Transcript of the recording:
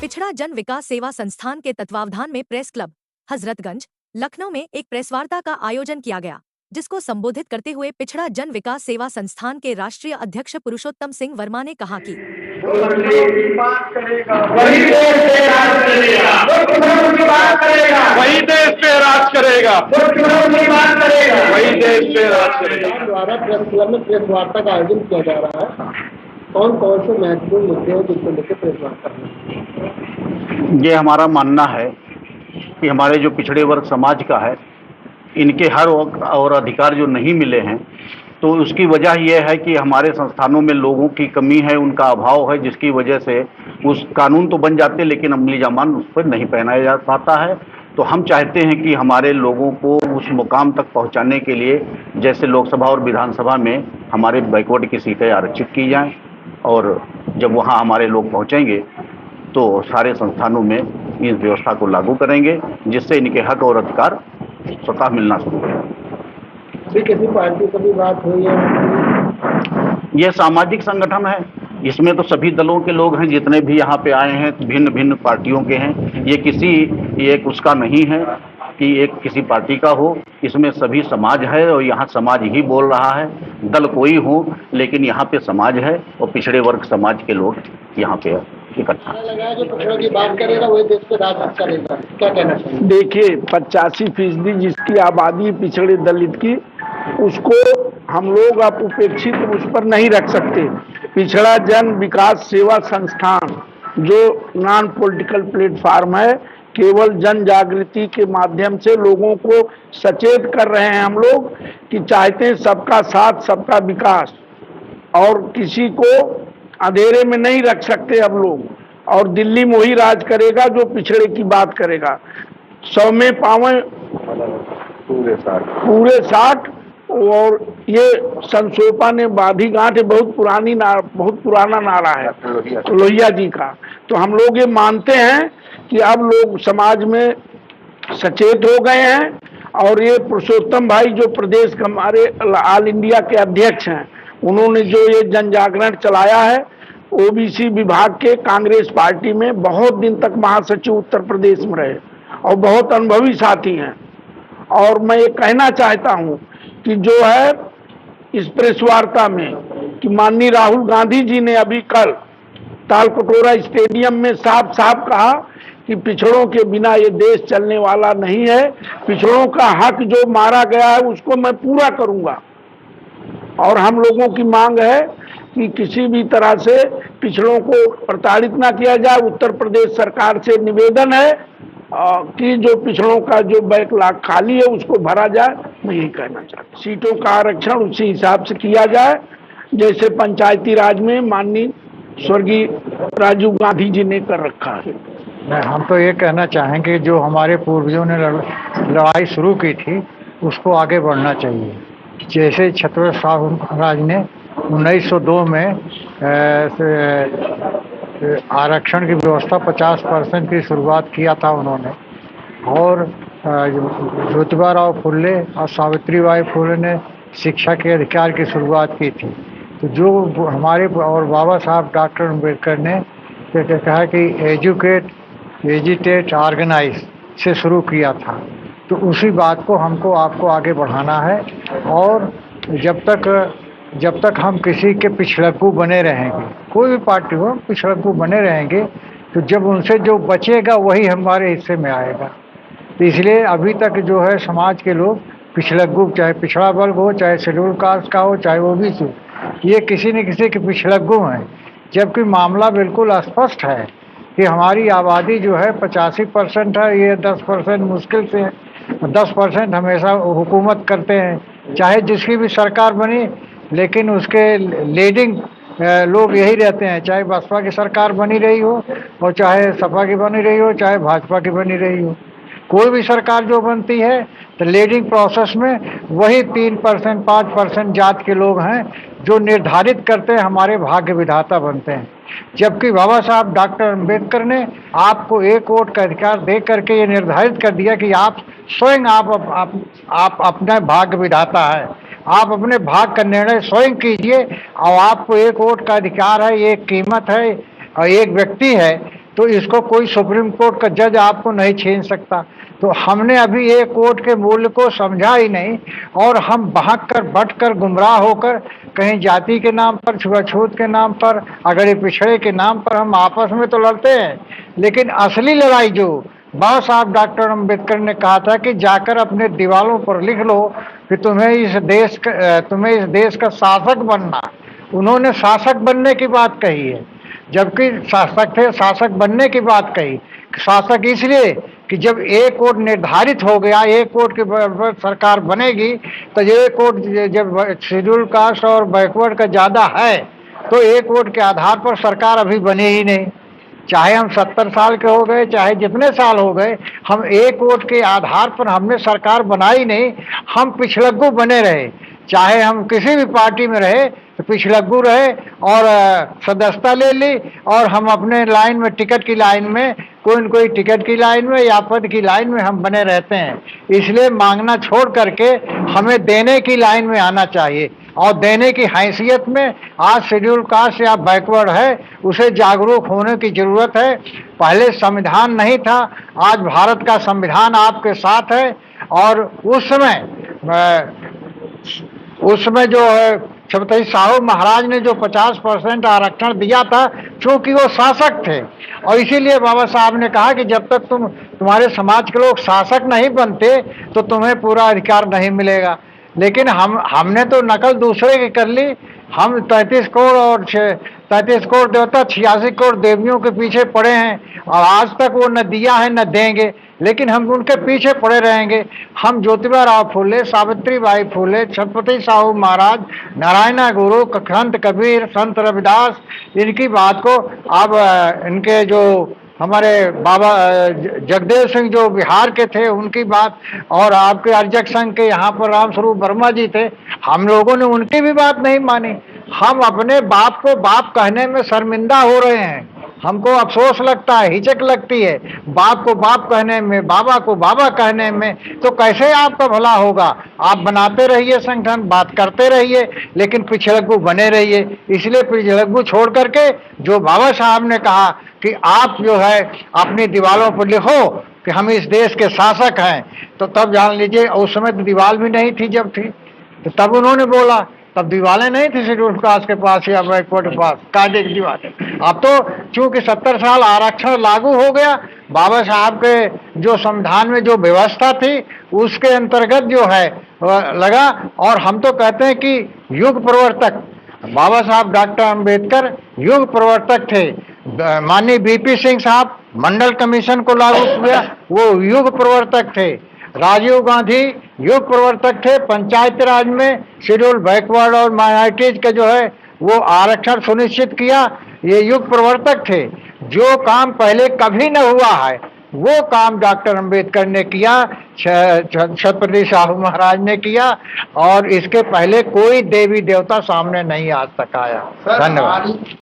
पिछड़ा जन विकास सेवा संस्थान के तत्वावधान में प्रेस क्लब हजरतगंज लखनऊ में एक प्रेस वार्ता का आयोजन किया गया, जिसको संबोधित करते हुए पिछड़ा जन विकास सेवा संस्थान के राष्ट्रीय अध्यक्ष पुरुषोत्तम सिंह वर्मा ने कहा कि वही देश पे राज करेगा, वही देश पे राज करेगा, वही देश पे राज करेगा। द्वारा प्रेस क्लब में प्रेस वार्ता का आयोजन किया जा रहा है। कौन कौन से महत्वपूर्ण मुद्दे हैं जिसको लेकर प्रेस वार्ता है? ये हमारा मानना है कि हमारे जो पिछड़े वर्ग समाज का है, इनके हर और अधिकार जो नहीं मिले हैं, तो उसकी वजह यह है कि हमारे संस्थानों में लोगों की कमी है, उनका अभाव है, जिसकी वजह से उस कानून तो बन जाते लेकिन अमली जामान उस पर नहीं पहनाया जा पाता है। तो हम चाहते हैं कि हमारे लोगों को उस मुकाम तक पहुंचाने के लिए जैसे लोकसभा और विधानसभा में हमारे बैकवर्ड की सीटें आरक्षित की जाएं, और जब वहां हमारे लोग पहुंचेंगे तो सारे संस्थानों में इस व्यवस्था को लागू करेंगे, जिससे इनके हक और अधिकार स्वतः मिलना शुरू होगा। किसी पार्टी से भी बात हुई है? यह सामाजिक संगठन है, इसमें तो सभी दलों के लोग हैं, जितने भी यहाँ पे आए हैं भिन्न भिन्न पार्टियों के हैं। ये किसी एक उसका नहीं है कि एक किसी पार्टी का हो, इसमें सभी समाज है और यहाँ समाज ही बोल रहा है। दल कोई हो लेकिन यहाँ पे समाज है और पिछड़े वर्ग समाज के लोग यहाँ पे इकट्ठा। जो पिछड़ों की बात करेगा वही देश पे राज करेगा, क्या कहना चाहिए? देखिए 85% जिसकी आबादी पिछड़े दलित की, उसको हम लोग अब उपेक्षित उस पर नहीं रख सकते। पिछड़ा जन विकास सेवा संस्थान जो नॉन पॉलिटिकल प्लेटफार्म है, केवल जन जागृति के माध्यम से लोगों को सचेत कर रहे हैं हम लोग कि चाहते हैं सबका साथ सबका विकास, और किसी को अंधेरे में नहीं रख सकते अब लोग। और दिल्ली में वही राज करेगा जो पिछड़े की बात करेगा। 100 में पावे पूरे 60। और ये संसोपा ने बाधी गांठ बहुत पुराना नारा है लोहिया जी का। तो हम लोग ये मानते हैं कि अब लोग समाज में सचेत हो गए हैं, और ये पुरुषोत्तम भाई जो प्रदेश के हमारे ऑल इंडिया के अध्यक्ष हैं, उन्होंने जो ये जन जागरण चलाया है, ओबीसी विभाग के कांग्रेस पार्टी में बहुत दिन तक महासचिव उत्तर प्रदेश में रहे और बहुत अनुभवी साथी हैं। और मैं ये कहना चाहता हूँ कि जो है इस प्रेस वार्ता में कि माननीय राहुल गांधी जी ने अभी कल तालकटोरा स्टेडियम में साफ साफ कहा कि पिछड़ों के बिना ये देश चलने वाला नहीं है। पिछड़ों का हक जो मारा गया है उसको मैं पूरा करूंगा, और हम लोगों की मांग है कि किसी भी तरह से पिछड़ों को प्रताड़ित ना किया जाए। उत्तर प्रदेश सरकार से निवेदन है कि जो पिछड़ों का जो बैकलॉग खाली है उसको भरा जाए। मैं यही कहना चाहता हूँ, सीटों का आरक्षण उसी हिसाब से किया जाए जैसे पंचायती राज में माननीय स्वर्गीय राजीव गांधी जी ने कर रखा है। हम तो ये कहना चाहेंगे जो हमारे पूर्वजों ने लड़ाई शुरू की थी उसको आगे बढ़ना चाहिए। जैसे छत्रपति साहू महाराज ने 1902 में आरक्षण की व्यवस्था 50% की शुरुआत किया था उन्होंने, और ज्योतिबा फुले और सावित्रीबाई फुले ने शिक्षा के अधिकार की शुरुआत की थी। तो जो हमारे और बाबा साहब डॉक्टर अम्बेडकर ने कहा कि एजुकेट, एजिटेट, ऑर्गेनाइज से शुरू किया था। तो उसी बात को हमको आपको आगे बढ़ाना है, और जब तक हम किसी के पिछड़कू बने रहेंगे, कोई भी पार्टी हो पिछड़कू बने रहेंगे, तो जब उनसे जो बचेगा वही हमारे हिस्से में आएगा। तो इसलिए अभी तक जो है समाज के लोग पिछड़कू, चाहे पिछड़ा वर्ग हो, चाहे शेड्यूल कास्ट का हो, चाहे ओबीसी, ये किसी न किसी के पिछड़कू हैं। जबकि मामला बिल्कुल स्पष्ट है कि हमारी आबादी जो है 85% है, ये 10% मुश्किल से 10% हमेशा हुकूमत करते हैं, चाहे जिसकी भी सरकार बनी, लेकिन उसके लीडिंग लोग यही रहते हैं, चाहे बसपा की सरकार बनी रही हो और चाहे सपा की बनी रही हो, चाहे भाजपा की बनी रही हो। कोई भी सरकार जो बनती है तो लीडिंग प्रोसेस में वही 3% 5% जात के लोग हैं जो निर्धारित करते हैं, हमारे भाग्य विधाता बनते हैं। जबकि बाबा साहब डॉक्टर अंबेडकर ने आपको एक वोट का अधिकार दे करके ये निर्धारित कर दिया कि आप स्वयं आप अपना भाग्य विधाता है, आप अपने भाग्य का निर्णय स्वयं कीजिए और आपको एक वोट का अधिकार है, एक कीमत है और एक व्यक्ति है, तो इसको कोई सुप्रीम कोर्ट का जज आपको नहीं छीन सकता। तो हमने अभी एक वोट के मूल्य को समझा ही नहीं और हम बहक कर बट कर गुमराह होकर कहीं जाति के नाम पर, छुआछूत के नाम पर, अगड़े पिछड़े के नाम पर हम आपस में तो लड़ते हैं, लेकिन असली लड़ाई जो बाबा साहब डॉक्टर अंबेडकर ने कहा था कि जाकर अपने दीवारों पर लिख लो कि तुम्हें इस देश का शासक बनना। उन्होंने शासक बनने की बात कही है, जबकि शासक थे, शासक बनने की बात कही। शासक इसलिए कि जब एक वोट निर्धारित हो गया, एक वोट की सरकार बनेगी, तो एक वोट जब शेड्यूल कास्ट और बैकवर्ड का ज़्यादा है तो एक वोट के आधार पर सरकार अभी बनी ही नहीं। चाहे हम 70 साल के हो गए, चाहे जितने साल हो गए, हम एक वोट के आधार पर हमने सरकार बनाई नहीं, हम पिछड़ग्गू बने रहे। चाहे हम किसी भी पार्टी में रहे तो पिछड़ग्गू रहे और सदस्यता ले ली और हम अपने लाइन में, टिकट की लाइन में, कोई न कोई टिकट की लाइन में या पद की लाइन में हम बने रहते हैं। इसलिए मांगना छोड़ करके हमें देने की लाइन में आना चाहिए और देने की हैसियत में आज शेड्यूल कास्ट या बैकवर्ड है, उसे जागरूक होने की जरूरत है। पहले संविधान नहीं था, आज भारत का संविधान आपके साथ है और उसमें जो है छत्रपति साहू महाराज ने जो 50% आरक्षण दिया था, चूंकि वो शासक थे और इसीलिए बाबा साहब ने कहा कि जब तक तुम्हारे समाज के लोग शासक नहीं बनते तो तुम्हें पूरा अधिकार नहीं मिलेगा। लेकिन हमने तो नकल दूसरे की कर ली। हम 33 करोड़ देवता, 86 करोड़ देवियों के पीछे पड़े हैं और आज तक वो न दिया है न देंगे, लेकिन हम उनके पीछे पड़े रहेंगे। हम ज्योतिबा राव फुले, सावित्री बाई फुले, छत्रपति साहू महाराज, नारायण गुरु, संत कबीर, संत रविदास, इनकी बात को अब इनके जो हमारे बाबा जगदेव सिंह जो बिहार के थे उनकी बात, और आपके अर्जक संघ के यहाँ पर रामस्वरूप वर्मा जी थे, हम लोगों ने उनकी भी बात नहीं मानी। हम अपने बाप को बाप कहने में शर्मिंदा हो रहे हैं, हमको अफसोस लगता है, हिचक लगती है बाप को बाप कहने में, बाबा को बाबा कहने में। तो कैसे आपका भला होगा? आप बनाते रहिए संगठन, बात करते रहिए, लेकिन पिछड़ग्गू बने रहिए। इसलिए पिछड़ग्गू छोड़ करके जो बाबा साहब ने कहा कि आप जो है अपनी दीवारों पर लिखो कि हम इस देश के शासक हैं, तो तब जान लीजिए उस समय तो दीवार भी नहीं थी, जब थी तो तब उन्होंने बोला, तब दीवारें नहीं थी शेड्यूल कास्ट के पास या बैकवर्ड के पास, कायदे की दीवारें। अब तो चूंकि 70 साल आरक्षण लागू हो गया, बाबा साहब के जो संविधान में जो व्यवस्था थी उसके अंतर्गत जो है लगा। और हम तो कहते हैं कि युग प्रवर्तक बाबा साहब डॉक्टर अंबेडकर युग प्रवर्तक थे। माननीय बीपी सिंह साहब मंडल कमीशन को लागू किया, वो युग प्रवर्तक थे। राजीव गांधी युग प्रवर्तक थे, पंचायती राज में शेड्यूल बैकवर्ड और माइनॉरिटीज का जो है वो आरक्षण सुनिश्चित किया, ये युग प्रवर्तक थे। जो काम पहले कभी न हुआ है वो काम डॉक्टर अंबेडकर ने किया, छत्रपति साहू महाराज ने किया, और इसके पहले कोई देवी देवता सामने नहीं आज तक आया। धन्यवाद।